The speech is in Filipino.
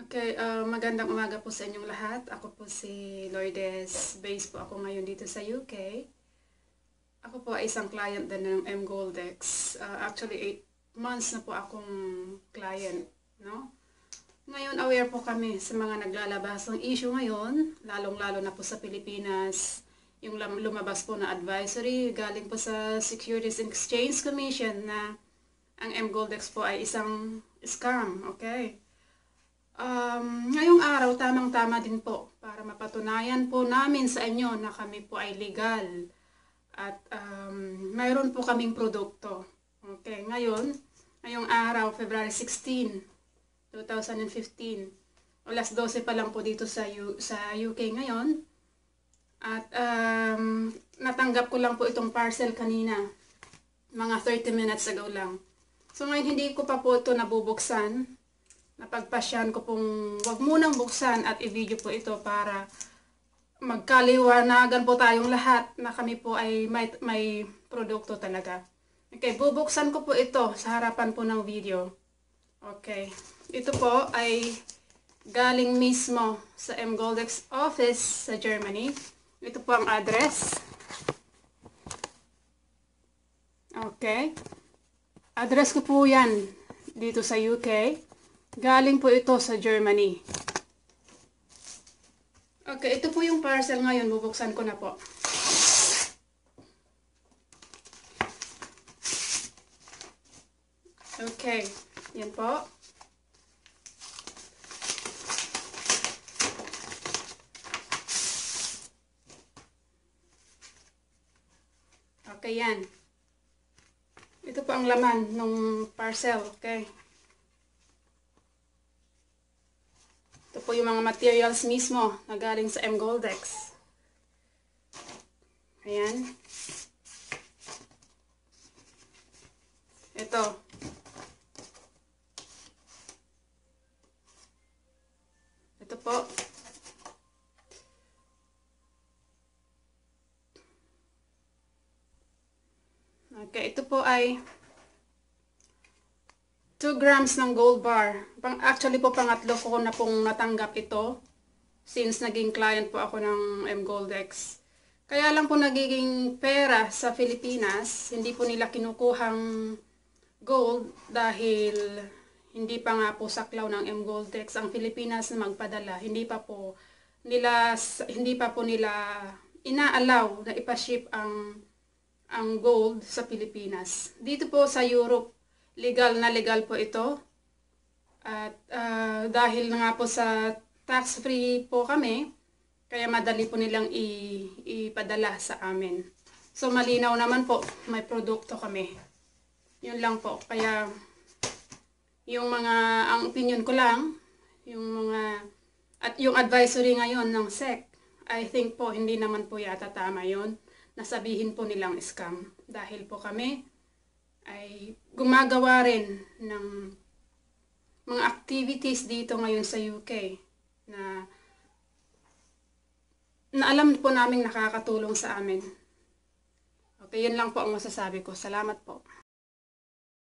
Okay, magandang umaga po sa inyong lahat. Ako po si Lourdes. Base po ako ngayon dito sa UK. Ako po ay isang client din ng mGoldex. Actually, 8 months na po akong client, no? Ngayon, aware po kami sa mga naglalabas ng issue ngayon, lalong-lalo na po sa Pilipinas. Yung lumabas po na advisory galing po sa Securities and Exchange Commission na ang mGoldex po ay isang scam, okay? Ngayong araw, tamang-tama din po para mapatunayan po namin sa inyo na kami po ay legal at mayroon po kaming produkto. Okay, ngayong araw, February 16, 2015, alas 12 pa lang po dito sa UK ngayon. At natanggap ko lang po itong parcel kanina, mga 30 minutes ago lang. So ngayon hindi ko pa po ito nabubuksan. Napagpasyan ko pong wag munang buksan at i-video po ito para magkaliwanagan po tayong lahat na kami po ay may produkto talaga. Okay, bubuksan ko po ito sa harapan po ng video. Okay, ito po ay galing mismo sa mGoldex office sa Germany. Ito po ang address. Okay, address ko po yan dito sa UK. Galing po ito sa Germany. Okay, ito po yung parcel ngayon. Bubuksan ko na po. Okay, yan po. Okay, yan. Ito po ang laman ng parcel, okay. Ito po yung mga materials mismo na galing sa mGoldex. Ayan. Ito. Ito po. Okay, ito po ay 2 grams ng gold bar. Actually po, pangatlo ko na pong natanggap ito since naging client po ako ng mGoldex. Kaya lang po nagiging pera sa Pilipinas, hindi po nila kinukuhang gold dahil hindi pa nga po saklaw ng mGoldex ang Pilipinas na magpadala. Hindi pa po nila inaalaw na ipaship ang gold sa Pilipinas. Dito po sa Europe, legal po ito. At dahil nga po sa tax-free po kami, kaya madali po nilang ipadala sa amin. So malinaw naman po, may produkto kami. Yun lang po. Kaya ang opinion ko lang, at yung advisory ngayon ng SEC, I think po hindi naman po yata tama yun. Nasabihin po nilang scam. Dahil po kami ay gumagawa rin ng mga activities dito ngayon sa UK na alam po namin nakakatulong sa amin. Okay, yun lang po ang masasabi ko. Salamat po.